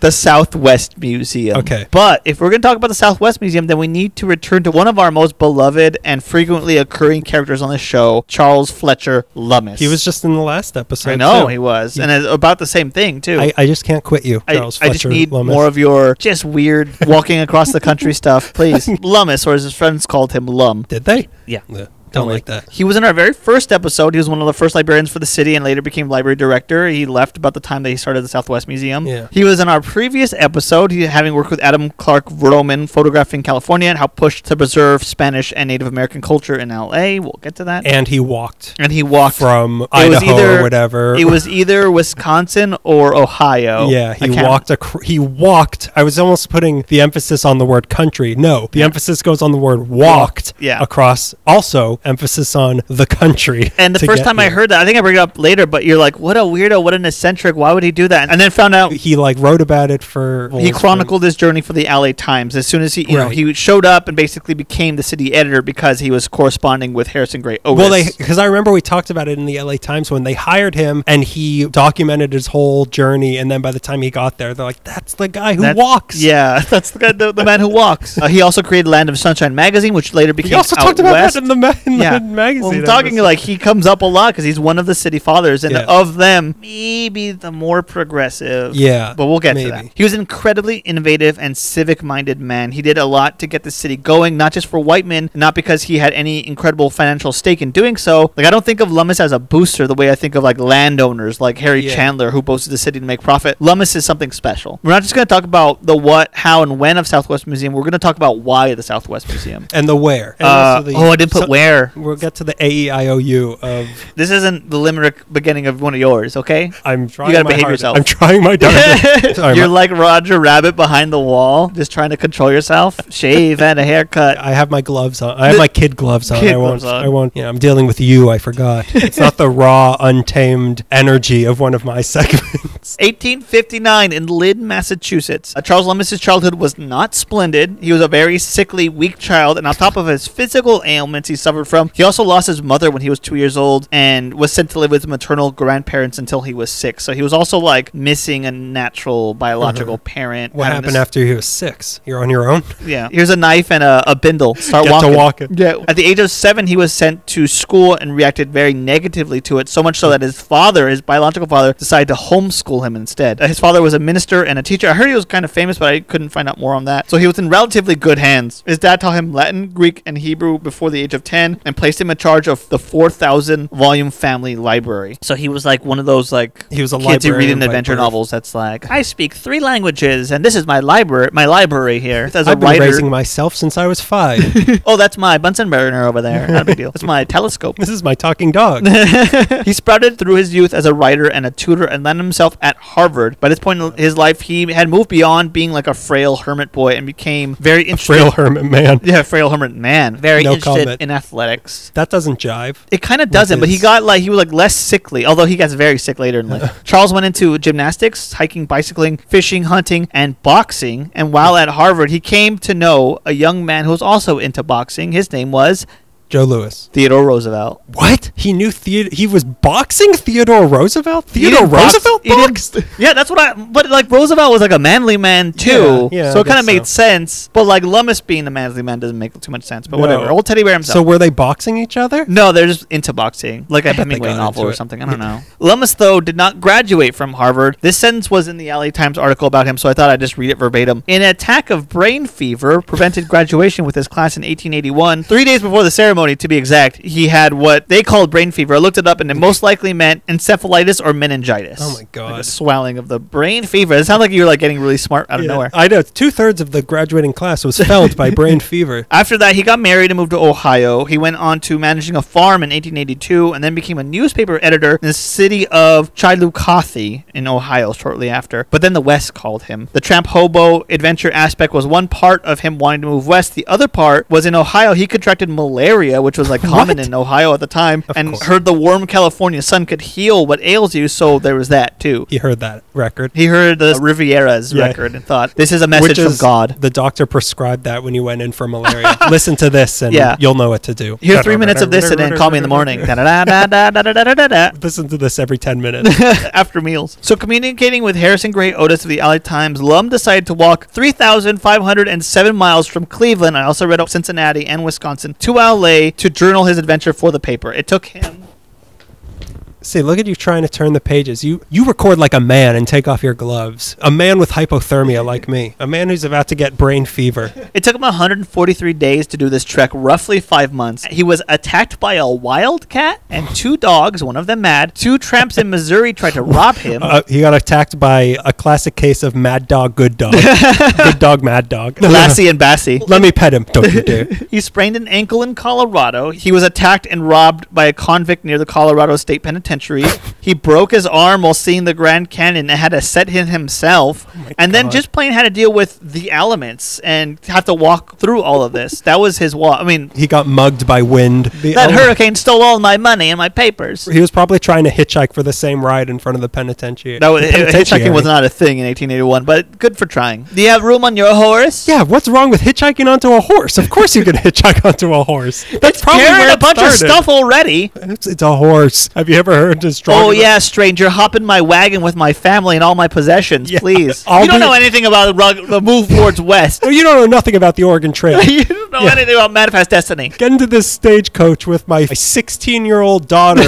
the Southwest Museum. Okay. But if we're going to talk about the Southwest Museum, then we need to return to one of our most beloved and frequently occurring characters on the show, Charles Fletcher Lummis. He was just in the last episode. I know too. he was. And it's about the same thing, too. I just can't quit you, Charles I Fletcher just need Lummis. more of your just weird walking across the country stuff, please. Lummis, or as his friends called him, Lum. Did they? Yeah. Don't like that. He was in our very first episode. He was one of the first librarians for the city and later became library director. He left about the time that he started the Southwest Museum. Yeah. He was in our previous episode, having worked with Adam Clark Roman, photographing California and how pushed to preserve Spanish and Native American culture in L.A. We'll get to that. And he walked It from was Idaho either- or whatever. It was either Wisconsin or Ohio. Yeah, he walked. I was almost putting the emphasis on the word country. No, the emphasis goes on the word walked. Yeah. Across. Also, emphasis on the country. And the first time I heard that, I think I bring it up later, but you're like, what a weirdo, what an eccentric, why would he do that? And then found out he wrote about it for... he chronicled his journey for the LA Times as soon as he, he showed up and basically became the city editor because he was corresponding with Harrison Gray Otis. Well, because I remember we talked about it in the LA Times when they hired him and he documented his whole journey. And then by the time he got there, they're like, that's the guy who walks. Yeah, that's the guy, the man who walks. He also created Land of Sunshine magazine, which later became He also Out talked about West. that in the magazine. Well, I'm talking like he comes up a lot because he's one of the city fathers, and Yeah. of them, maybe the more progressive. Yeah, But we'll get to maybe. that. He was an incredibly innovative and civic-minded man. He did a lot to get the city going, not just for white men, not because he had any incredible financial stake in doing so. Like, I don't think of Lummis as a booster the way I think of like landowners like Harry Chandler who boasted the city to make profit. Lummis is something special. We're not just going to talk about the what, how, and when of Southwest Museum. We're going to talk about why of the Southwest Museum. And the where. And I didn't put where. We'll get to the AEIOU of... This isn't the limerick beginning of one of yours, okay? I'm trying You gotta my behave hardest. yourself. I'm trying my darndest. Sorry, You're like Roger Rabbit behind the wall, just trying to control yourself. Shave and a haircut. I have my gloves on. I have my kid gloves on. Kid I won't. gloves on. I won't. I'm dealing with you. I forgot. It's not the raw, untamed energy of one of my segments. 1859 in Lynn, Massachusetts. Charles Lummis's childhood was not splendid. He was a very sickly, weak child, and on top of his physical ailments he suffered from, he also lost his mother when he was 2 years old and was sent to live with maternal grandparents until he was 6. So he was also like missing a natural biological parent. What having happened this- after he was 6? You're on your own? Yeah. Here's a knife and a bindle. Start Get walking. to walking. Yeah. At the age of 7, he was sent to school and reacted very negatively to it, so much so that his father, his biological father, decided to homeschool him instead. His father was a minister and a teacher. I heard he was kind of famous, but I couldn't find out more on that. So he was in relatively good hands. His dad taught him Latin, Greek, and Hebrew before the age of 10 and placed him in charge of the 4,000 volume family library. So he was like one of those like He was a kids who read librarian in by adventure birth. novels that's like, I speak 3 languages and this is my library here. As a I've been writer. raising myself since I was 5. Oh, that's my Bunsen burner over there. Not a big deal. That's my telescope. This is my talking dog. He sprouted through his youth as a writer and a tutor and landed himself at Harvard. By this point in his life, he had moved beyond being like a frail hermit boy and became very interested. Frail hermit man. Yeah, frail hermit man. Very No interested comment. in athletics. That doesn't jive. It kind of doesn't, but he was like less sickly, although he gets very sick later in life. Charles went into gymnastics, hiking, bicycling, fishing, hunting, and boxing. And while at Harvard, he came to know a young man who was also into boxing. His name was Joe Louis. Theodore Roosevelt. What? He knew he was boxing Theodore Roosevelt? He Theodore didn't box- Roosevelt he didn't- boxed? Yeah, that's what but like Roosevelt was like a manly man too. Yeah, so I it kind of guess made sense. But like Lummis being a manly man doesn't make too much sense. But No. whatever. Old teddy bear himself. So were they boxing each other? No, they're just into boxing, like a bet they Hemingway got novel into or it. something. I don't know. Lummis, though, did not graduate from Harvard. This sentence was in the LA Times article about him, so I thought I'd just read it verbatim. An attack of brain fever prevented graduation with his class in 1881. 3 days before the ceremony, to be exact, he had what they called brain fever. I looked it up, and it most likely meant encephalitis or meningitis. Oh my God. Like a swelling of the brain fever. It sounded like you were like getting really smart out of nowhere. I know. 2/3 of the graduating class was felled by brain fever. After that, he got married and moved to Ohio. He went on to managing a farm in 1882 and then became a newspaper editor in the city of Chillicothe in Ohio shortly after. But then the West called him. The tramp hobo adventure aspect was one part of him wanting to move west. The other part was in Ohio, he contracted malaria malaria, which was like common What? in Ohio at the time, Of and course. heard the warm California sun could heal what ails you, so there was that too. He heard that record. He heard the Riviera's Yeah. record and thought, this is a message Which from is God. The doctor prescribed that when you went in for malaria. Listen to this and Yeah. you'll know what to do. Here's 3 minutes of this and then call me in the morning. Da-da-da-da-da-da-da-da-da. Listen to this every 10 minutes. After meals. So communicating with Harrison Gray Otis of the LA Times, Lum decided to walk 3,507 miles from Cleveland, I also read up Cincinnati and Wisconsin, to LA to journal his adventure for the paper. It took him... See, look at you trying to turn the pages. You record like a man and take off your gloves. A man with hypothermia like me. A man who's about to get brain fever. It took him 143 days to do this trek, roughly 5 months. He was attacked by a wildcat and 2 dogs, one of them mad. 2 tramps in Missouri tried to rob him. He got attacked by a classic case of mad dog, good dog. Good dog, mad dog. Lassie and Bassie. Let me pet him. Don't you dare. He sprained an ankle in Colorado. He was attacked and robbed by a convict near the Colorado State Penitentiary. He broke his arm while seeing the Grand Canyon and had to set him himself. And then God. just plain had to deal with the elements and have to walk through all of this. That was his walk. I mean, He got mugged by wind. that hurricane stole all my money and my papers. He was probably trying to hitchhike for the same ride in front of the penitentiary. That was, The penitentiary. hitchhiking was not a thing in 1881, but good for trying. Do you have room on your horse? Yeah, what's wrong with hitchhiking onto a horse? Of course you can hitchhike onto a horse. That's probably Carrying where a it bunch of started. stuff already. It's a horse. Have you ever heard of strong? Oh yeah, stranger, hop in my wagon with my family and all my possessions, Yeah. please. I'll You don't be- know anything about the move towards west. You don't know nothing about the Oregon Trail. You don't know Yeah. anything about Manifest Destiny. Get into this stagecoach with my 16-year-old daughter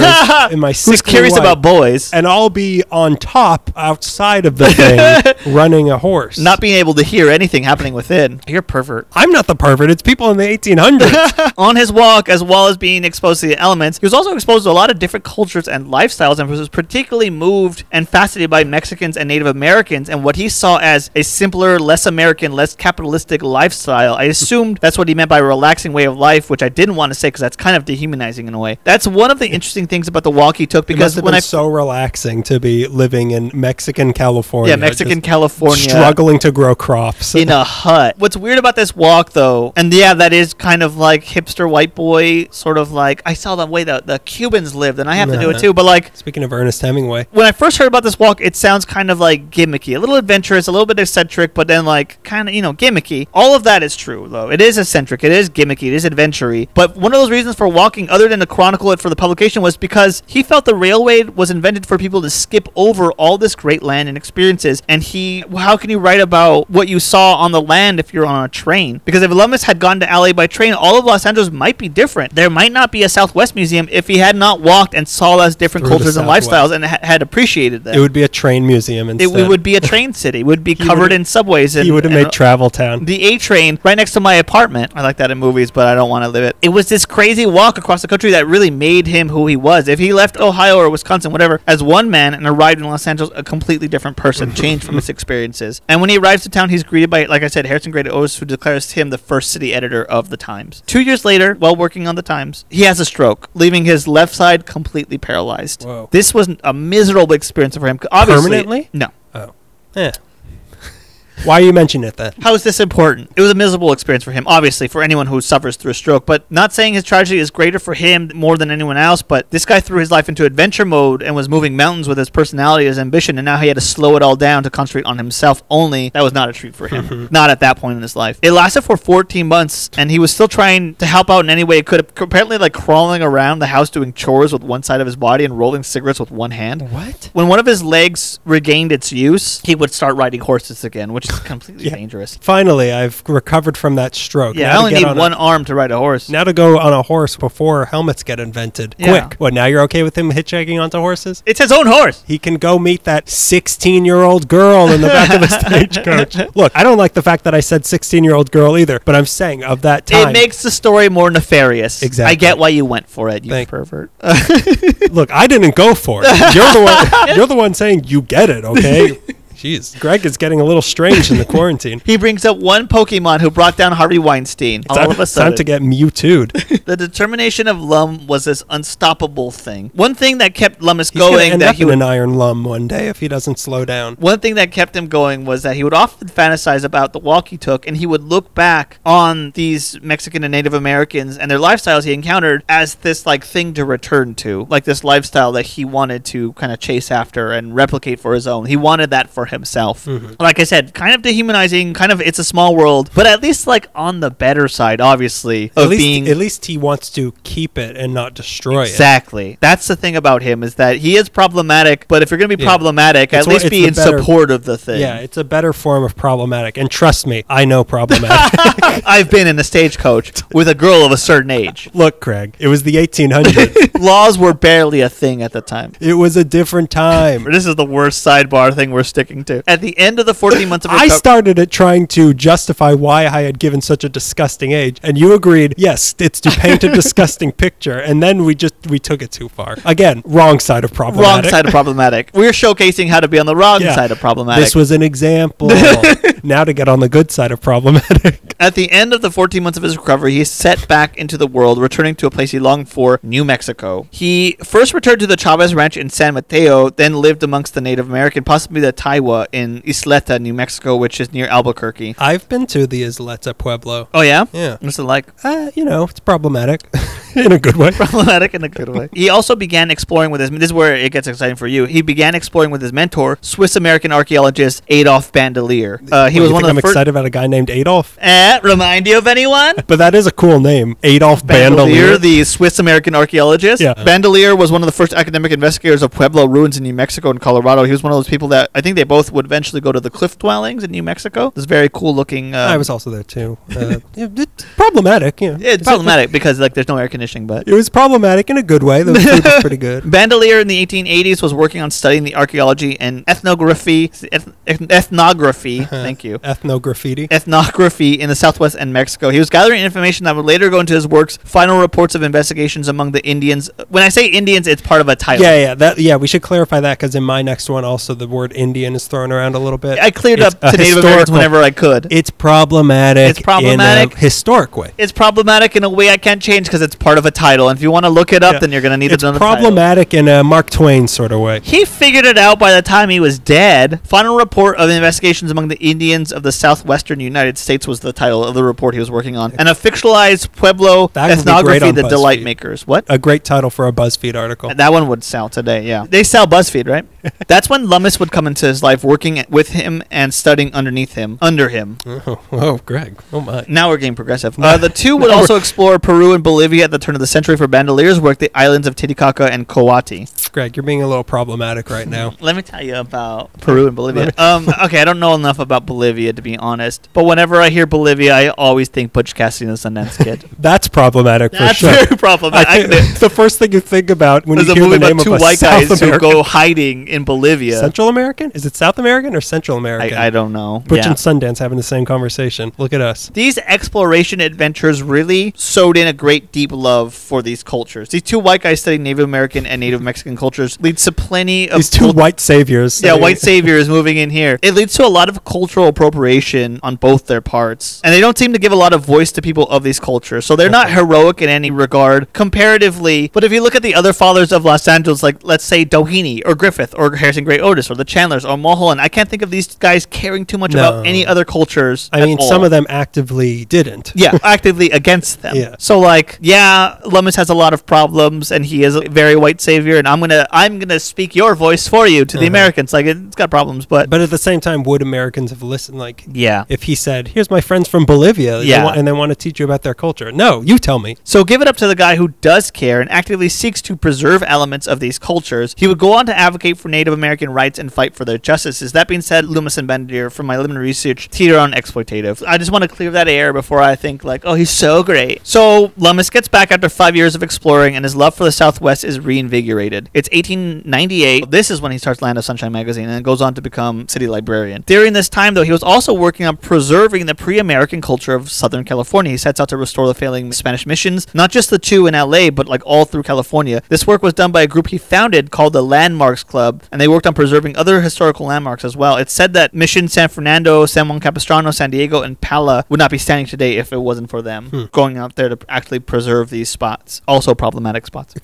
and my Who's sickly curious wife, about boys? and I'll be on top outside of the thing running a horse. Not being able to hear anything happening within. You're a pervert. I'm not the pervert. It's people in the 1800s. On his walk, as well as being exposed to the elements, he was also exposed to a lot of different cultures and lifestyles, and was particularly moved and fascinated by Mexicans and Native Americans and what he saw as a simpler, less American, less capitalistic lifestyle. I assumed that's what he meant by a relaxing way of life, which I didn't want to say because that's kind of dehumanizing in a way. That's one of the interesting things about the walk he took, It must because have when been I so relaxing to be living in Mexican California. yeah, Mexican just California. struggling to grow crops. In a hut. What's weird about this walk, though, and yeah, that is kind of like hipster white boy, sort of like, I saw the way the Cubans lived, and I have to do it too, but like, Speaking of Ernest Hemingway, when I first heard about this walk, it sounds kind of like gimmicky, a little adventurous, a little bit eccentric, but then like kind of, gimmicky. All of that is true, though. It is eccentric, it is gimmicky, it is adventure-y. But one of those reasons for walking, other than to chronicle it for the publication, was because he felt the railway was invented for people to skip over all this great land and experiences. And how can you write about what you saw on the land if you're on a train? Because if Columbus had gone to LA by train, all of Los Angeles might be different. There might not be a Southwest museum if he had not walked and saw those different Through the cultures and Southwest. lifestyles and had appreciated them. it would be a train museum instead. It would be a train city. It would be covered would've- in subways. And, He would have and made Travel Town. the A train right next to my apartment. I like that in movies, but I don't want to live it. It was this crazy walk across the country that really made him who he was. If he left Ohio or Wisconsin, whatever, as one man and arrived in Los Angeles, a completely different person, changed from his experiences. And when he arrives to town, he's greeted by, like I said, Harrison Gray Otis, who declares him the first city editor of the Times. 2 years later, while working on the Times, he has a stroke, leaving his left side completely paralyzed. Whoa. This was a miserable experience for him. Obviously, Permanently? No. Yeah. Why are you mentioning it then? How is this important? It was a miserable experience for him, obviously, for anyone who suffers through a stroke. But not saying his tragedy is greater for him more than anyone else, but this guy threw his life into adventure mode and was moving mountains with his personality, his ambition, and now he had to slow it all down to concentrate on himself only. That was not a treat for him. Not at that point in his life. It lasted for 14 months, and he was still trying to help out in any way he could. Apparently, like crawling around the house doing chores with one side of his body and rolling cigarettes with one hand. What? When one of his legs regained its use, he would start riding horses again, which is completely Yeah. dangerous. Finally, I've recovered from that stroke. Yeah, Now I to only get need on one arm to ride a horse. Now to go on a horse before helmets get invented. Yeah. Quick. What, now you're okay with him hitchhiking onto horses? It's his own horse. He can go meet that 16-year-old girl in the back of the stagecoach. Look, I don't like the fact that I said 16-year-old girl either, but I'm saying of that time. It makes the story more nefarious. Exactly. I get why you went for it, you Thank- pervert. Look, I didn't go for it. You're the one saying you get it, okay? Jeez, Greg is getting a little strange in the quarantine. He brings up one Pokemon who brought down Harvey Weinstein. All of a sudden. Time to get Mewtwo'd. The determination of Lum was this unstoppable thing. One thing that kept Lummis He's gonna going end that up he in would an Iron Lum one day if he doesn't slow down. One thing that kept him going was that he would often fantasize about the walk he took, and he would look back on these Mexican and Native Americans and their lifestyles he encountered as this like thing to return to, like this lifestyle that he wanted to kind of chase after and replicate for his own. He wanted that for himself. Like I said, kind of dehumanizing, kind of it's a small world, but at least like on the better side, obviously, of being... At least he wants to keep it and not destroy it. Exactly. That's the thing about him, is that he is problematic, but if you're going to be problematic, at least be in support of the thing. Yeah, it's a better form of problematic. And trust me, I know problematic. I've been in a stagecoach with a girl of a certain age. Look, Craig, it was the 1800s. Laws were barely a thing at the time. It was a different time. This is the worst sidebar thing we're sticking to. At the end of the 14 months of I started it trying to justify why I had given such a disgusting age, and you agreed, yes, it's to paint a disgusting picture, and then we took it too far. Again, wrong side of problematic. Wrong side of problematic. We're showcasing how to be on the wrong side of problematic. This was an example. Now to get on the good side of problematic. At the end of the 14 months of his recovery, he set back into the world, returning to a place he longed for, New Mexico. He first returned to the Chavez Ranch in San Mateo, then lived amongst the Native American, possibly the Taiwa, in Isleta, New Mexico, which is near Albuquerque. I've been to the Isleta Pueblo. Oh, yeah? Yeah. What's it like? It's problematic. In a good way. Problematic in a good way. He also began exploring with his... This is where it gets exciting for you. He began exploring with his mentor, Swiss-American archaeologist Adolf Bandelier. He was one of the first... I'm excited about a guy named Adolf. Remind you of anyone? But that is a cool name. Adolf Bandelier. The Swiss-American archaeologist. Yeah. Bandelier was one of the first academic investigators of Pueblo ruins in New Mexico and Colorado. He was one of those people that... I think they both would eventually go to the cliff dwellings in New Mexico. This very cool looking... I was also there too. It's problematic. Yeah. It's problematic because there's no air conditioning, but... It was problematic in a good way. The food was pretty good. Bandelier in the 1880s was working on studying the archaeology and ethnography. Thank you. Ethnography in the Southwest and Mexico. He was gathering information that would later go into his works, final reports of investigations among the Indians. When I say Indians, it's part of a title. Yeah. We should clarify that because in my next one, also the word Indian is thrown around a little bit. I cleared up to Native Americans whenever I could. It's problematic. In a historic way. It's problematic in a way I can't change because it's part of a title. And if you want to look it up, then you're going to need another title. It's problematic in a Mark Twain sort of way. He figured it out by the time he was dead. Final report of investigations among the Indians of the southwestern United States was the title of the report he was working on. And a fictionalized Pueblo ethnography, the Delight Makers. What? A great title for a BuzzFeed article. That one would sell today, yeah. They sell BuzzFeed, right? That's when Lummis would come into his life, working with him and studying under him. Oh, Greg. Oh, my. Now we're getting progressive. The two would also explore Peru and Bolivia at the turn of the century for Bandelier's work, the islands of Titicaca and Coati. Greg, you're being a little problematic right now. Let me tell you about Peru and Bolivia. Okay, I don't know enough about Bolivia, to be honest. But whenever I hear Bolivia, I always think Butch Cassidy and the Sundance Kid. That's problematic for sure. That's very problematic. The first thing you think about when you hear the name of a white guys who go hiding in Bolivia. Central American? Is it South American or Central American? I don't know. Butch and Sundance having the same conversation. Look at us. These exploration adventures really sewed in a great deep love for these cultures. These two white guys studying Native American and Native Mexican cultures leads to plenty of... These two white saviors. Yeah, white saviors moving in here. It leads to a lot of cultural appropriation on both their parts. And they don't seem to give a lot of voice to people of these cultures. So they're not heroic in any regard, comparatively. But if you look at the other fathers of Los Angeles, like, let's say, Doheny or Griffith or Harrison Gray Otis or the Chandlers or Mulholland, I can't think of these guys caring too much about any other cultures. I mean, some of them actively didn't. Yeah, actively against them. Yeah. So, like, yeah, Lummis has a lot of problems, and he is a very white savior, and I'm gonna speak your voice for you to the Americans. Like, it's got problems, but at the same time, would Americans have listened? Like, yeah, if he said, "Here's my friends from Bolivia," and they want to teach you about their culture. No, you tell me. So give it up to the guy who does care and actively seeks to preserve elements of these cultures. He would go on to advocate for Native American rights and fight for their justices. That being said, Lummis and Bandelier, from my limited research, teeter on exploitative. I just want to clear that air before I think like, oh, he's so great. So Lummis gets back after 5 years of exploring, and his love for the Southwest is reinvigorated. It's 1898. This is when he starts Land of Sunshine magazine and goes on to become city librarian. During this time, though, he was also working on preserving the pre-American culture of Southern California. He sets out to restore the failing Spanish missions, not just the two in LA, but like all through California. This work was done by a group he founded called the Landmarks Club, and they worked on preserving other historical landmarks as well. It's said that Mission San Fernando, San Juan Capistrano, San Diego, and Pala would not be standing today if it wasn't for them going out there to actually preserve these spots. Also problematic spots.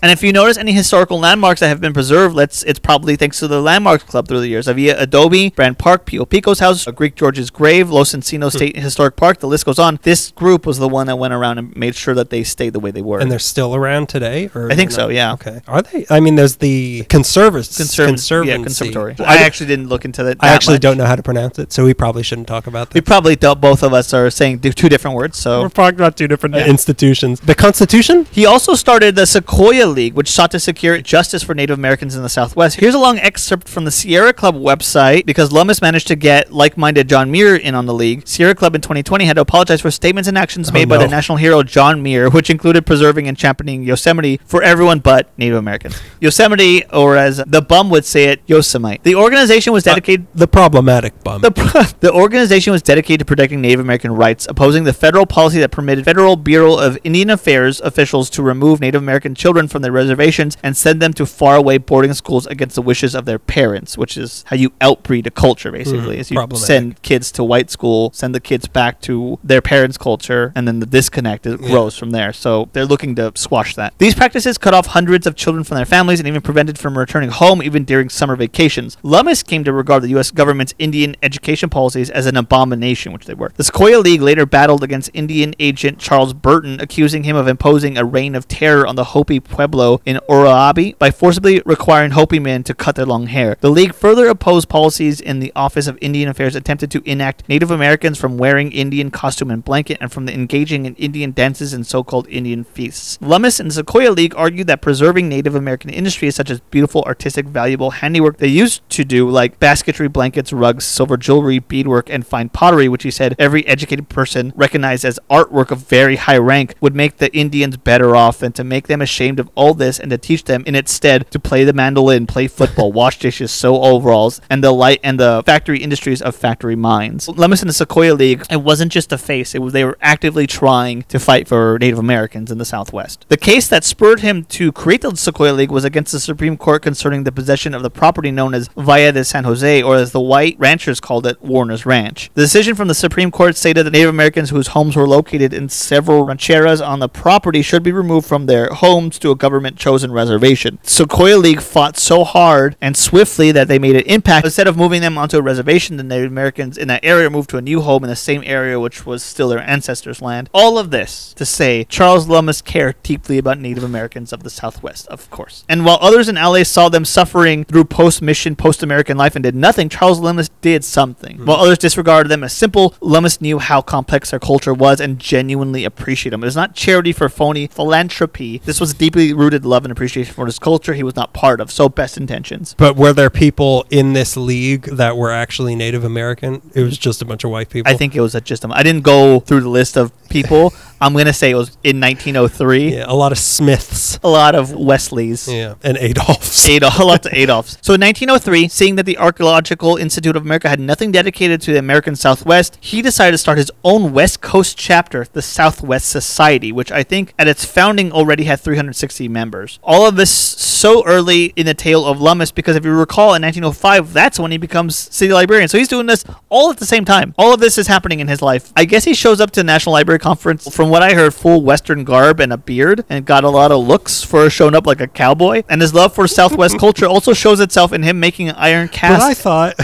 And if you notice any historical landmarks that have been preserved, it's probably thanks to the Landmarks Club through the years. Via Adobe, Brand Park, Pio Pico's house, Greek George's grave, Los Encinos State Historic Park, the list goes on. This group was the one that went around and made sure that they stayed the way they were. And they're still around today? Or I think so, yeah. Okay. Are they? I mean, there's the Conservatory. Yeah, conservatory. I actually didn't look into that. I actually don't know how to pronounce it, so we probably shouldn't talk about that. We probably don't. Both of us are saying two different words, so we're talking about two different institutions. The Constitution? He also started the Sequoia League, which sought to secure justice for Native Americans in the Southwest. Here's a long excerpt from the Sierra Club website, because Lummis managed to get like-minded John Muir in on the league. Sierra Club in 2020 had to apologize for statements and actions made by the national hero John Muir, which included preserving and championing Yosemite for everyone but Native Americans. Yosemite, or as the bum would say it, Yosemite. The organization was dedicated... the problematic bum. The organization was dedicated to protecting Native American rights, opposing the federal policy that permitted Federal Bureau of Indian Affairs officials to remove Native American children from their reservations and send them to faraway boarding schools against the wishes of their parents, which is how you outbreed a culture, basically. Is you send kids to white school, send the kids back to their parents' culture, and then the disconnect grows from there. So they're looking to squash that. These practices cut off hundreds of children from their families and even prevented from returning home even during summer vacations. Lummis came to regard the U.S. government's Indian education policies as an abomination, which they were. The Sequoia League later battled against Indian agent Charles Burton, accusing him of imposing a reign of terror on the Hopi Pueblo in Oroabi by forcibly requiring Hopi men to cut their long hair. The League further opposed policies in the Office of Indian Affairs attempted to enact Native Americans from wearing Indian costume and blanket and from engaging in Indian dances and so-called Indian feasts. Lummis and the Sequoia League argued that preserving Native American industries such as beautiful, artistic, valuable handiwork they used to do, like basketry, blankets, rugs, silver jewelry, beadwork, and fine pottery, which he said every educated person recognized as artwork of very high rank, would make the Indians better off than to make them ashamed of all this and to teach them in its stead to play the mandolin, play football, wash dishes, sew overalls, and the factory industries of factory mines. Lummis and the Sequoia League, it wasn't just a face, they were actively trying to fight for Native Americans in the Southwest. The case that spurred him to create the Sequoia League was against the Supreme Court concerning the possession of the property known as Valle de San Jose, or as the white ranchers called it, Warner's Ranch. The decision from the Supreme Court stated that Native Americans whose homes were located in several rancheras on the property should be removed from their homes to a government-chosen reservation. Sequoia League fought so hard and swiftly that they made an impact. Instead of moving them onto a reservation, the Native Americans in that area moved to a new home in the same area which was still their ancestors' land. All of this to say Charles Lummis cared deeply about Native Americans of the Southwest, of course. And while others in LA saw them suffering through post-mission, post-American life and did nothing, Charles Lummis did something. While others disregarded them as simple, Lummis knew how complex their culture was and genuinely appreciated them. It was not charity for phony philanthropy. This was deeply rooted love and appreciation for his culture he was not part of. So best intentions. But were there people in this league that were actually Native American? It was just a bunch of white people? I think it was I didn't go through the list of people. I'm going to say it was in 1903. Yeah, a lot of Smiths. A lot of Wesleys. Yeah, and Adolphs. Lots of Adolphs. So in 1903, seeing that the Archaeological Institute of America had nothing dedicated to the American Southwest, he decided to start his own West Coast chapter, the Southwest Society, which I think at its founding already had 360 members. All of this so early in the tale of Lummis, because if you recall, in 1905, that's when he becomes city librarian. So he's doing this all at the same time. All of this is happening in his life. I guess he shows up to the National Library Conference, from what I heard, full Western garb and a beard, and got a lot of looks for showing up like a cowboy. And his love for Southwest culture also shows itself in him making an iron cast. But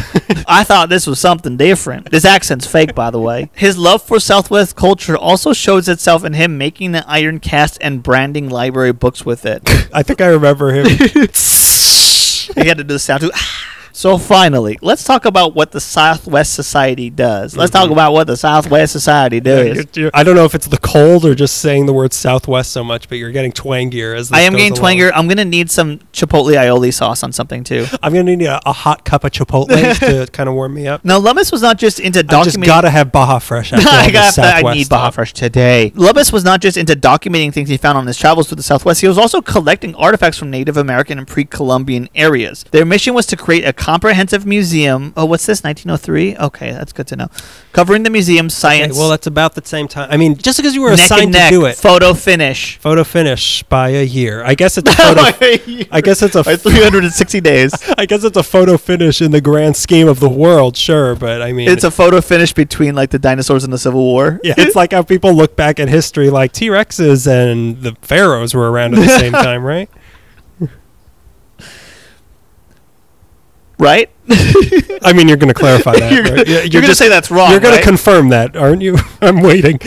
I thought this was something different. This accent's fake, by the way. His love for Southwest culture also shows itself in him making an iron cast and branding library books with it. I think I remember him. He had to do the sound too. So finally, let's talk about what the Southwest Society does. Let's talk about what the Southwest Society does. I don't know if it's the cold or just saying the word Southwest so much, but you're getting twangier as this I am goes getting along. twangier. I'm going to need some Chipotle aioli sauce on something, too. I'm going to need a hot cup of Chipotle to kind of warm me up. Now, Lummis was not just into I just documenting... got to have Baja Fresh after all I this Southwest need Baja stuff. Fresh today. Lummis was not just into documenting things he found on his travels through the Southwest. He was also collecting artifacts from Native American and pre-Columbian areas. Their mission was to create a comprehensive museum. Oh, what's this? 1903? Okay, that's good to know. Covering the museum's science. Okay, well, that's about the same time. I mean, just because you were neck assigned and neck, to do it. photo finish. Photo finish by a year. I guess it's a photo. I guess it's a. By 360 days. I guess it's a photo finish in the grand scheme of the world, sure, but I mean, It's a photo finish between like the dinosaurs and the Civil War. yeah, it's like how people look back at history, like T-Rexes and the pharaohs were around at the same time, right? Right? I mean, you're going to clarify that. You're right? Yeah, going to say that's wrong. You're going right? to confirm that, aren't you? I'm waiting.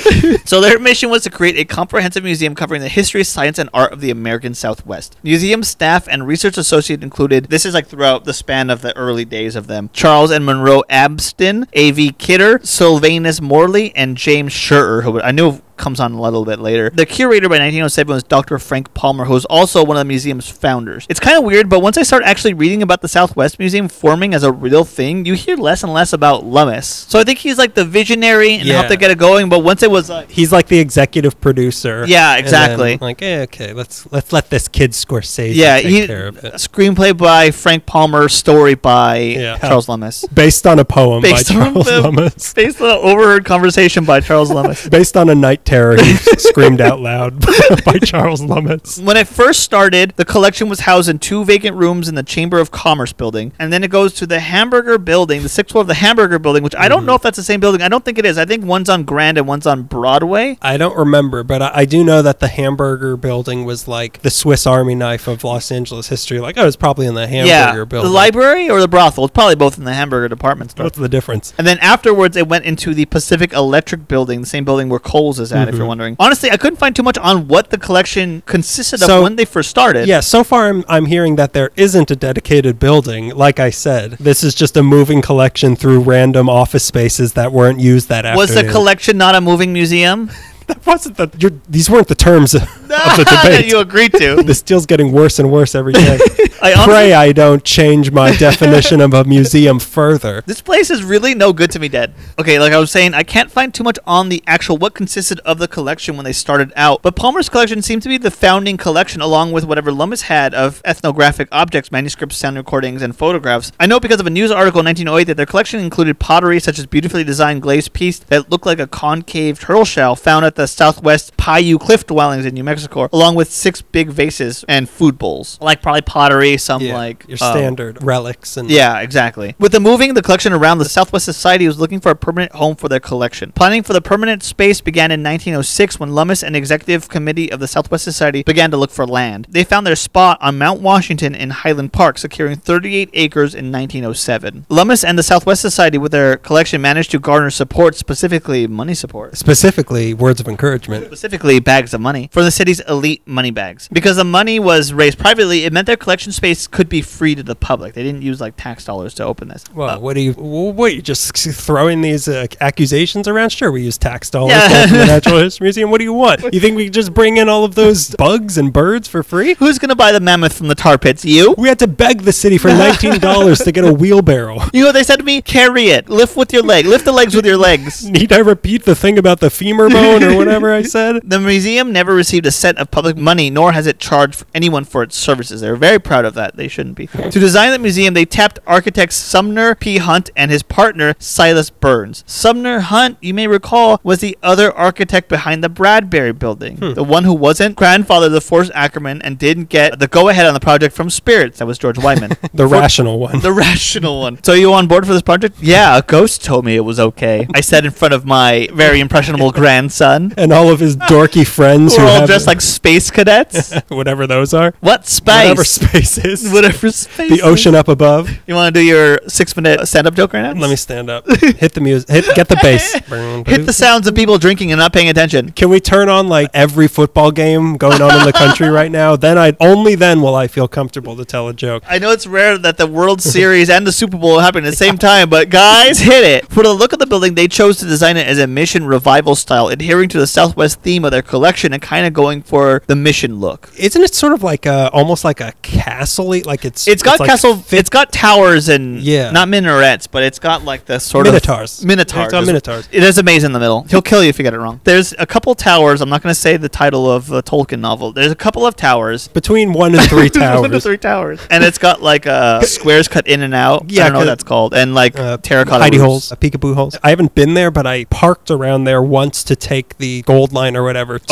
So their mission was to create a comprehensive museum covering the history, science, and art of the American Southwest. Museum staff and research associate included, this is like throughout the span of the early days of them, Charles and Monroe Abston, A.V. Kidder, Sylvanus Morley, and James Scherrer, who I knew comes on a little bit later. The curator by 1907 was Dr. Frank Palmer, who was also one of the museum's founders. It's kind of weird, but once I start actually reading about the Southwest Museum forming as a real thing, you hear less and less about Lummis. So I think he's like the visionary and helped to get it going, but once it was... He's like the executive producer. Yeah, and exactly. then, like, okay, let's let this kid Scorsese he take care of it. screenplay by Frank Palmer, story by Charles Lummis. Based on a poem Based by on Charles the- Lummis. Based on an overheard conversation by Charles Lummis. Based on a night terror he screamed out loud by Charles Lummis. When it first started, the collection was housed in 2 vacant rooms in the Chamber of Commerce building, and then it goes to the Hamburger building, the 6th floor of the Hamburger building, which I don't know if that's the same building. I don't think it is. I think one's on Grand and one's on Broadway. I don't remember, but I do know that the Hamburger building was like the Swiss Army knife of Los Angeles history. Like, oh, it's probably in the Hamburger building. The library or the brothel? It's probably both in the Hamburger department store. What's the difference? And then afterwards, it went into the Pacific Electric building, the same building where Kohl's is at, if you're wondering. Honestly, I couldn't find too much on what the collection consisted of when they first started. Yeah, so far I'm hearing that there isn't a dedicated building. Like I said, this is just a moving collection through random office spaces that weren't used that afternoon. Was the collection not a moving museum? That wasn't these weren't the terms of the that debate. you agreed to. This deal's getting worse and worse every day. I Pray I don't change my definition of a museum further. This place is really no good to me, Dad. Okay, like I was saying, I can't find too much on the actual what consisted of the collection when they started out, but Palmer's collection seemed to be the founding collection along with whatever Lummis had of ethnographic objects, manuscripts, sound recordings, and photographs. I know because of a news article in 1908 that their collection included pottery such as beautifully designed glazed piece that looked like a concave turtle shell found at the southwest Paiute cliff dwellings in New Mexico, along with 6 big vases and food bowls. Like probably pottery, some like... your standard relics. And Yeah, exactly. With the moving the collection around, the Southwest Society was looking for a permanent home for their collection. Planning for the permanent space began in 1906 when Lummis and the executive committee of the Southwest Society began to look for land. They found their spot on Mount Washington in Highland Park, securing 38 acres in 1907. Lummis and the Southwest Society with their collection managed to garner support, specifically money support. Specifically, words of encouragement. Specifically, bags of money for the city's elite money bags. Because the money was raised privately, it meant their collection space could be free to the public. They didn't use like tax dollars to open this. Well, what are you just throwing these accusations around? Sure, we use tax dollars Yeah. to open the Natural History Museum. What do you want? You think we could just bring in all of those bugs and birds for free? Who's going to buy the mammoth from the tar pits? You? We had to beg the city for $19 to get a wheelbarrow. You know what they said to me? Carry it. Lift with your leg. Lift the legs with your legs. Need I repeat the thing about the femur bone or whatever I said? The museum never received a cent of public money, nor has it charged anyone for its services. They're very proud of that. They shouldn't be. To design the museum, they tapped architects Sumner P. Hunt and his partner, Silas Burns. Sumner Hunt, you may recall, was the other architect behind the Bradbury building. The one who wasn't grandfather of Forrest Ackerman and didn't get the go-ahead on the project from Spirits. That was George Wyman. The rational one. The rational one. So you on board for this project? Yeah, a ghost told me it was okay. I said in front of my very impressionable grandson. And all of his dorky friends We're who all have dressed like space cadets. whatever those are. What space? Whatever space space is. Whatever space. The ocean up above. You want to do your 6-minute stand-up joke right now? Let me stand up. Hit the music. Get the bass. Hit the sounds of people drinking and not paying attention. Can we turn on like every football game going on in the country right now? Only then will I feel comfortable to tell a joke. I know it's rare that the World Series and the Super Bowl happen at the same time, but guys, hit it. For the look of the building, they chose to design it as a Mission revival style, adhering to the Southwest theme of their collection and kind of going for the Mission look. Isn't it sort of like almost like a castle-y? Like it's got like castle. It's got towers and Yeah. not minarets, but it's got like the sort Minotaurs. of Minotaurs. It's got Minotaurs. It has a maze in the middle. He'll kill you if you get it wrong. There's a couple towers. I'm not going to say the title of a Tolkien novel. There's a couple of towers. Between 1 and 3 towers. 1 to 3 towers. And it's got like squares cut in and out. Yeah, I don't know what that's called. And like terracotta hidey roofs. holes, peekaboo holes. I haven't been there, but I parked around there once to take the Gold Line or whatever to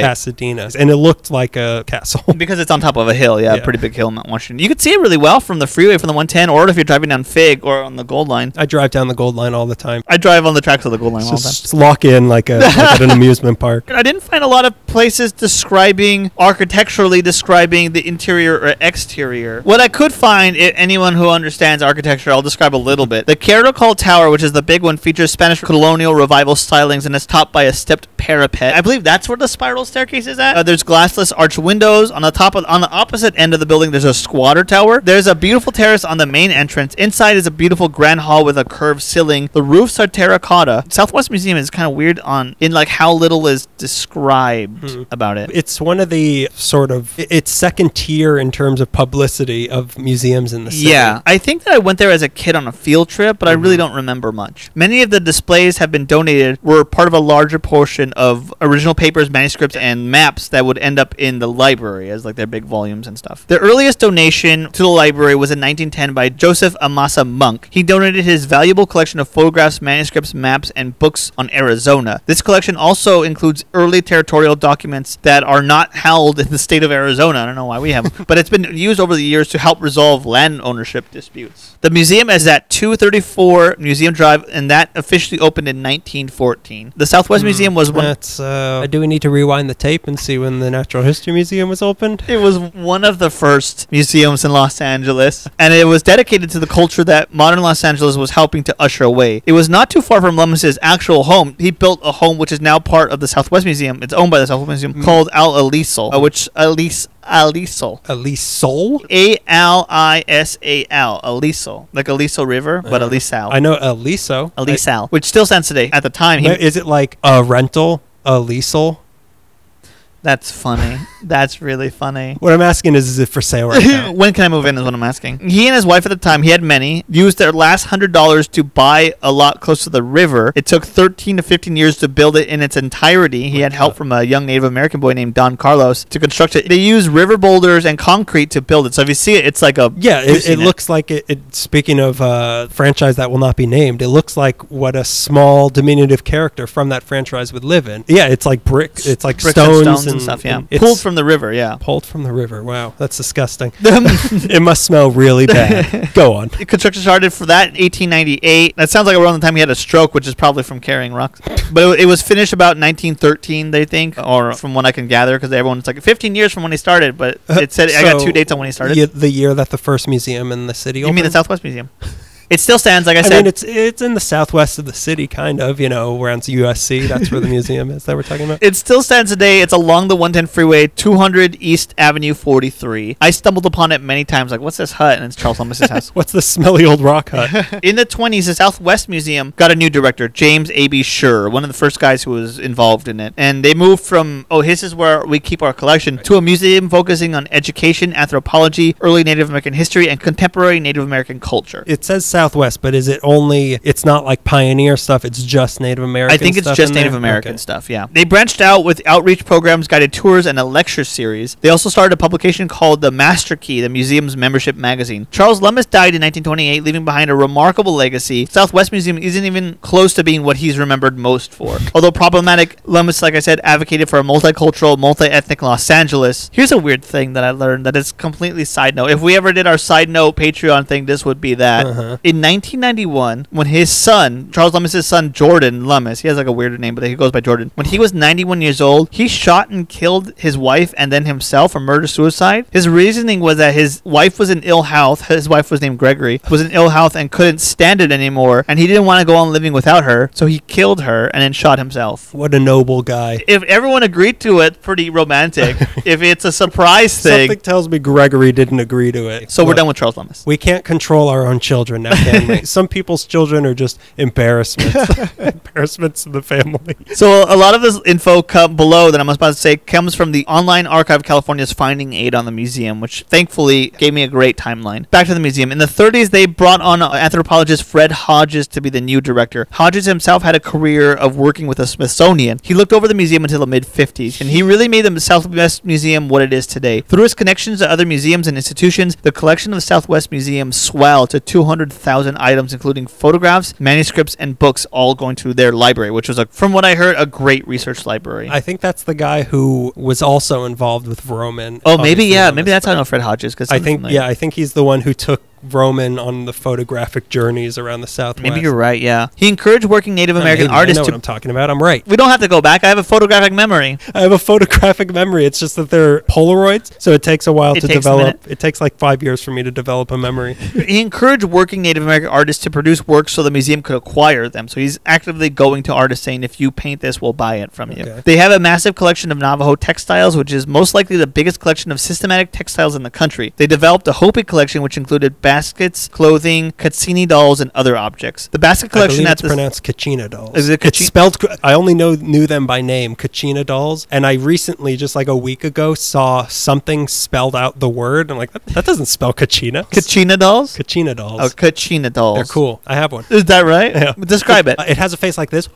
Pasadena, and it looked like a castle. Because it's on top of a hill, yeah, a Yeah. pretty big hill in Mount Washington. You could see it really well from the freeway, from the 110, or if you're driving down Fig or on the Gold Line. I drive down the Gold Line all the time. I drive on the tracks of the Gold Line all the time. Just lock in like at an amusement park. I didn't find a lot of places architecturally describing the interior or exterior. What I could find, anyone who understands architecture, I'll describe a little bit. The Caracol Tower, which is the big one, features Spanish colonial revival stylings and is topped by a stepped parapet. I believe that's where the spiral staircase is at. There's glassless arch windows on the opposite end of the building. There's a squatter tower. There's a beautiful terrace on the main entrance. Inside is a beautiful grand hall with a curved ceiling. The roofs are terracotta. Southwest Museum is kind of weird in like how little is described about it. It's one of the it's second tier in terms of publicity of museums in the city. Yeah, I think that I went there as a kid on a field trip, but I really don't remember much. Many of the displays have been donated, were part of a larger portion of original papers, manuscripts, and maps that would end up in the library as like their big volumes and stuff. The earliest donation to the library was in 1910 by Joseph Amasa Monk. He donated his valuable collection of photographs, manuscripts, maps, and books on Arizona. This collection also includes early territorial documents that are not held in the state of Arizona. I don't know why we have them, but it's been used over the years to help resolve land ownership disputes. The museum is at 234 Museum Drive, and that officially opened in 1914. The Southwest Museum was one. Do we need to rewind the tape and see when the Natural History Museum was opened? It was one of the first museums in Los Angeles, and it was dedicated to the culture that modern Los Angeles was helping to usher away. It was not too far from Lummis's actual home. He built a home which is now part of the Southwest Museum. It's owned by the Southwest Museum, called Al Alisal, Alisal. Alisal? Alisal. Alisal. Like Aliso River, but Alisal. I know Aliso. Alisal, which still stands today. At the time, Is it like a rental? Alisal? That's funny. That's really funny. What I'm asking is it for sale right now? When can I move in is what I'm asking. He and his wife at the time, he had many, used their last $100 to buy a lot close to the river. It took 13 to 15 years to build it in its entirety. He had help from a young Native American boy named Don Carlos to construct it. They used river boulders and concrete to build it. So if you see it, it's like a... Yeah, it looks like it. Speaking of franchise that will not be named, it looks like what a small diminutive character from that franchise would live in. Yeah, it's like brick. It's like bricks stones and stuff, yeah. It's Pulled from the river, yeah. Pulled from the river. Wow, that's disgusting. It must smell really bad. Go on. Construction started for that in 1898. That sounds like around the time he had a stroke, which is probably from carrying rocks. But it was finished about 1913, they think, or from what I can gather, because everyone's like 15 years from when he started, but it said I got 2 dates on when he started. The year that the first museum in the city opened? You mean the Southwest Museum? It still stands, like I said. I mean, it's in the southwest of the city, kind of, around USC. That's where the museum is that we're talking about. It still stands today. It's along the 110 freeway, 200 East Avenue 43. I stumbled upon it many times, like, what's this hut? And it's Charles Lummis's house. What's the smelly old rock hut? In the 20s, the Southwest Museum got a new director, James A.B. Schur, one of the first guys who was involved in it. And they moved from, this is where we keep our collection, to a museum focusing on education, anthropology, early Native American history, and contemporary Native American culture. It says Southwest, but is it it's not like pioneer stuff, it's just Native American stuff? I think it's just Native American stuff, yeah. They branched out with outreach programs, guided tours, and a lecture series. They also started a publication called The Master Key, the museum's membership magazine. Charles Lummis died in 1928, leaving behind a remarkable legacy. Southwest Museum isn't even close to being what he's remembered most for. Although problematic, Lummis, like I said, advocated for a multicultural, multi-ethnic Los Angeles. Here's a weird thing that I learned that is completely side note. If we ever did our side note Patreon thing, this would be that. In 1991, when his son, Charles Lummis's son, Jordan Lummis, he has like a weirder name, but he goes by Jordan. When he was 91 years old, he shot and killed his wife and then himself, a murder-suicide. His reasoning was that his wife was in ill health. His wife was named Gregory, was in ill health and couldn't stand it anymore, and he didn't want to go on living without her, so he killed her and then shot himself. What a noble guy. If everyone agreed to it, pretty romantic. If it's a surprise thing. Something tells me Gregory didn't agree to it. So we're done with Charles Lummis. We can't control our own children now, can we? Some people's children are just embarrassments. Embarrassments to the family. So a lot of this info below that I'm about to say comes from the Online Archive of California's Finding Aid on the museum, which thankfully gave me a great timeline. Back to the museum. In the 30s, they brought on anthropologist Fred Hodges to be the new director. Hodges himself had a career of working with the Smithsonian. He looked over the museum until the mid-50s, and he really made the Southwest Museum what it is today. Through his connections to other museums and institutions, the collection of the Southwest Museum swelled to 200,000 items, including photographs, manuscripts, and books, all going to their library, which was, from what I heard, a great research library. I think that's the guy who was also involved with Vroman. Oh, maybe, yeah. Maybe that's how I know Fred Hodges. I think he's the one who took Vroman on the photographic journeys around the Southwest. Maybe you're right, yeah. He encouraged working Native American artists I know what I'm talking about. I'm right. We don't have to go back. I have a photographic memory. I have a photographic memory. It's just that they're Polaroids, so it takes a while to develop. It takes like 5 years for me to develop a memory. He encouraged working Native American artists to produce works so the museum could acquire them. So he's actively going to artists saying, if you paint this, we'll buy it from you. Okay. They have a massive collection of Navajo textiles, which is most likely the biggest collection of systematic textiles in the country. They developed a Hopi collection, which included baskets, clothing, Katsini dolls, and other objects. The basket collection it's pronounced Kachina dolls. Is it it's spelled? I only knew them by name, Kachina dolls. And I recently, just like a week ago, saw something spelled out the word. I'm like, that doesn't spell Kachina. Kachina dolls? Kachina dolls. Oh, Kachina dolls. They're cool. I have one. Is that right? Yeah. Describe it. It has a face like this.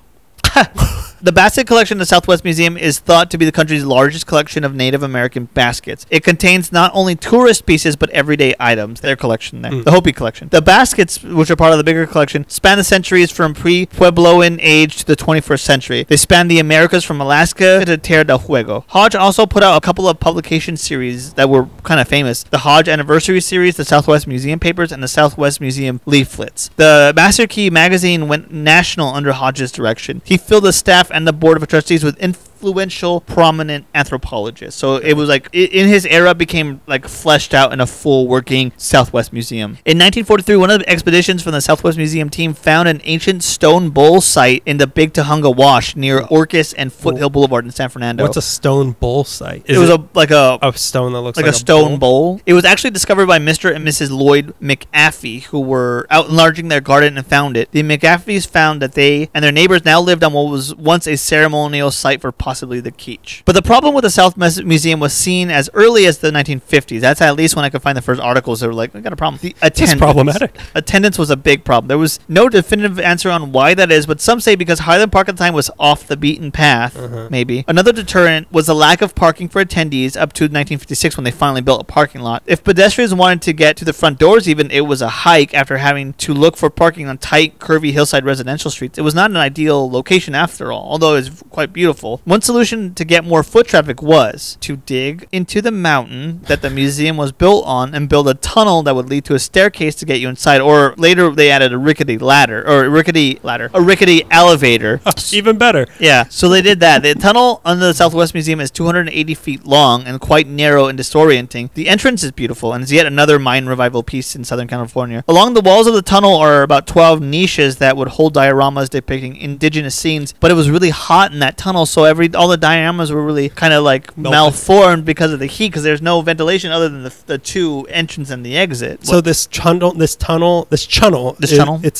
The basket collection of the Southwest Museum is thought to be the country's largest collection of Native American baskets. It contains not only tourist pieces, but everyday items. Their collection there. The Hopi collection. The baskets, which are part of the bigger collection, span the centuries from pre-Puebloan age to the 21st century. They span the Americas from Alaska to Tierra del Fuego. Hodge also put out a couple of publication series that were kind of famous. The Hodge Anniversary Series, the Southwest Museum Papers, and the Southwest Museum Leaflets. The Master Key magazine went national under Hodge's direction. He filled the staff and the board of trustees with influential, prominent anthropologists. So it was like, in his era, became like fleshed out in a full working Southwest Museum. In 1943, one of the expeditions from the Southwest Museum team found an ancient stone bowl site in the Big Tujunga Wash near Orcas and Foothill Boulevard in San Fernando. What's a stone bowl site? It was a stone that looks like a stone bowl. It was actually discovered by Mr. and Mrs. Lloyd McAfee, who were out enlarging their garden and found it. The McAfees found that they and their neighbors now lived on what was once a ceremonial site for possibly the Keech. But the problem with the Southwest Museum was seen as early as the 1950s. That's at least when I could find the first articles that were like, we got a problem. The attendance. It's problematic. Attendance was a big problem. There was no definitive answer on why that is, but some say because Highland Park at the time was off the beaten path, maybe. Another deterrent was the lack of parking for attendees up to 1956 when they finally built a parking lot. If pedestrians wanted to get to the front doors even, it was a hike after having to look for parking on tight, curvy hillside residential streets. It was not an ideal location after all, although it's quite beautiful. One solution to get more foot traffic was to dig into the mountain that the museum was built on and build a tunnel that would lead to a staircase to get you inside, or later they added a rickety elevator. Even better. Yeah, so they did that. The tunnel under the Southwest Museum is 280 feet long and quite narrow and disorienting. The entrance is beautiful and is yet another Mayan revival piece in Southern California. Along the walls of the tunnel are about 12 niches that would hold dioramas depicting indigenous scenes, but it was really hot in that tunnel, so all the dioramas were really kind of like malformed because of the heat, because there's no ventilation other than the two entrance and the exit. So this tunnel, it's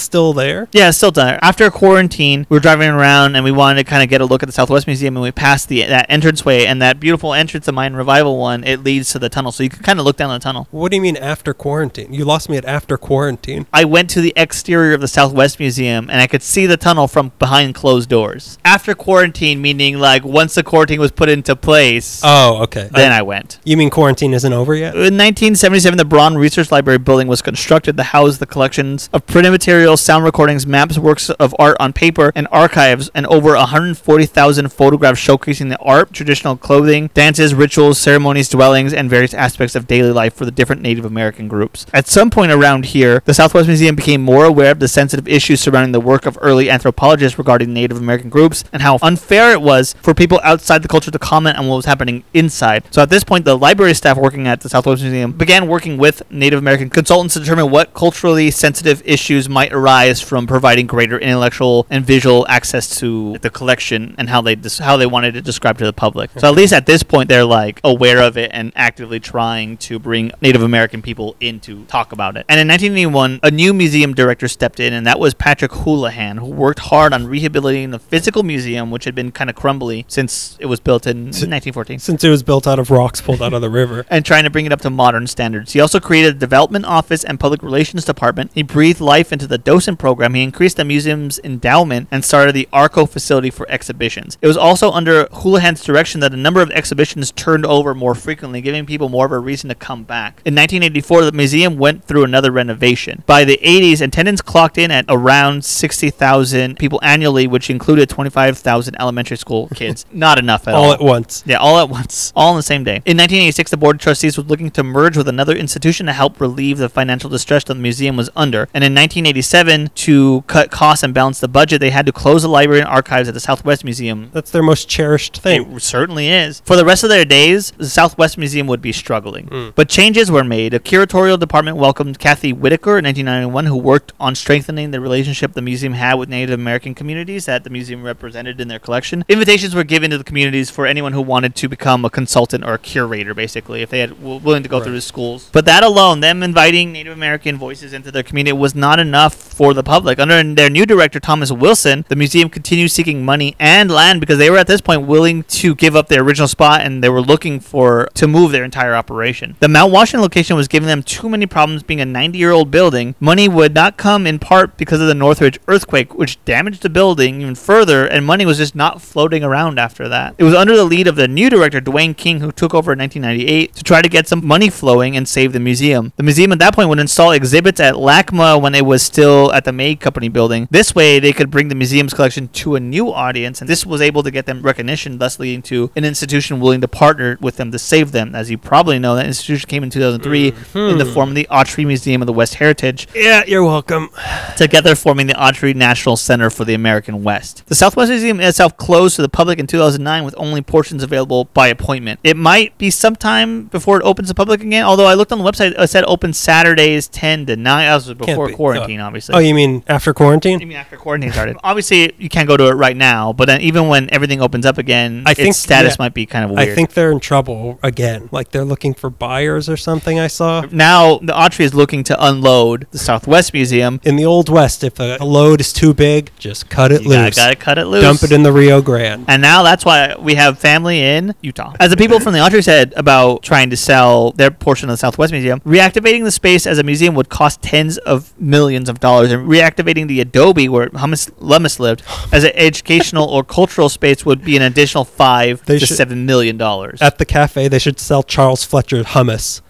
still there? Yeah, it's still there. After quarantine, we were driving around and we wanted to kind of get a look at the Southwest Museum, and we passed that entranceway, and that beautiful entrance, the Mayan Revival one, it leads to the tunnel, so you can kind of look down the tunnel. What do you mean after quarantine? You lost me at after quarantine. I went to the exterior of the Southwest Museum and I could see the tunnel from behind closed doors. After quarantine, meaning like like once the quarantine was put into place, Oh, okay. then I went. You mean quarantine isn't over yet? In 1977, the Braun Research Library building was constructed to house the collections of printed materials, sound recordings, maps, works of art on paper, and archives, and over 140,000 photographs showcasing the art, traditional clothing, dances, rituals, ceremonies, dwellings, and various aspects of daily life for the different Native American groups. At some point around here, the Southwest Museum became more aware of the sensitive issues surrounding the work of early anthropologists regarding Native American groups and how unfair it was for people outside the culture to comment on what was happening inside. So at this point, the library staff working at the Southwest Museum began working with Native American consultants to determine what culturally sensitive issues might arise from providing greater intellectual and visual access to the collection and how they wanted it described to the public. So at least at this point, they're like aware of it and actively trying to bring Native American people in to talk about it. And in 1981, a new museum director stepped in, and that was Patrick Houlihan, who worked hard on rehabilitating the physical museum, which had been kind of crumbly since it was built in 1914. Since it was built out of rocks pulled out of the river. And trying to bring it up to modern standards. He also created a development office and public relations department. He breathed life into the docent program. He increased the museum's endowment and started the ARCO facility for exhibitions. It was also under Houlihan's direction that a number of exhibitions turned over more frequently, giving people more of a reason to come back. In 1984, the museum went through another renovation. By the 80s, attendance clocked in at around 60,000 people annually, which included 25,000 elementary school kids. Not enough at all. All at once. Yeah, all at once. All on the same day. In 1986, the Board of Trustees was looking to merge with another institution to help relieve the financial distress that the museum was under. And in 1987, to cut costs and balance the budget, they had to close the library and archives at the Southwest Museum. That's their most cherished thing. It certainly is. For the rest of their days, the Southwest Museum would be struggling. But changes were made. A curatorial department welcomed Kathy Whitaker in 1991, who worked on strengthening the relationship the museum had with Native American communities that the museum represented in their collection. Invitations were given to the communities for anyone who wanted to become a consultant or a curator, basically, if they had willing to go through the schools. But that alone, them inviting Native American voices into their community, was not enough for the public. Under their new director, Thomas Wilson, the museum continued seeking money and land because they were at this point willing to give up their original spot, and they were looking to move their entire operation. The Mount Washington location was giving them too many problems. Being a 90-year-old building, money would not come in part because of the Northridge earthquake, which damaged the building even further, and money was just not floating around after that. It was under the lead of the new director, Dwayne King, who took over in 1998 to try to get some money flowing and save the museum. The museum at that point would install exhibits at LACMA when it was still at the May Company building. This way, they could bring the museum's collection to a new audience, and this was able to get them recognition, thus leading to an institution willing to partner with them to save them. As you probably know, that institution came in 2003 in the form of the Autry Museum of the West Heritage. Yeah, you're welcome. Together forming the Autry National Center for the American West. The Southwest Museum itself closed to the public in 2009 with only portions available by appointment. It might be sometime before it opens to the public again, although I looked on the website, it said open Saturdays 10 to 9. That was before quarantine, obviously. Oh, you mean after quarantine? You mean after quarantine started? Obviously, you can't go to it right now, but then even when everything opens up again, its status might be kind of weird. I think they're in trouble again. Like they're looking for buyers or something, I saw. Now, the Autry is looking to unload the Southwest Museum. In the Old West, if a load is too big, just cut it loose. Gotta cut it loose. Dump it in the Rio Grande. And now that's why we have family in Utah. As the people from the Autry said about trying to sell their portion of the Southwest Museum, reactivating the space as a museum would cost tens of millions of dollars, and reactivating the Adobe where Hummus Lummis lived as an educational or cultural space would be an additional $5 to $7 million. At the cafe, they should sell Charles Fletcher hummus.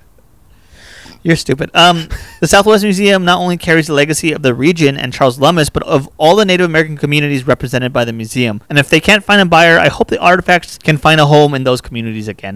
You're stupid. The Southwest Museum not only carries the legacy of the region and Charles Lummis, but of all the Native American communities represented by the museum. And if they can't find a buyer, I hope the artifacts can find a home in those communities again.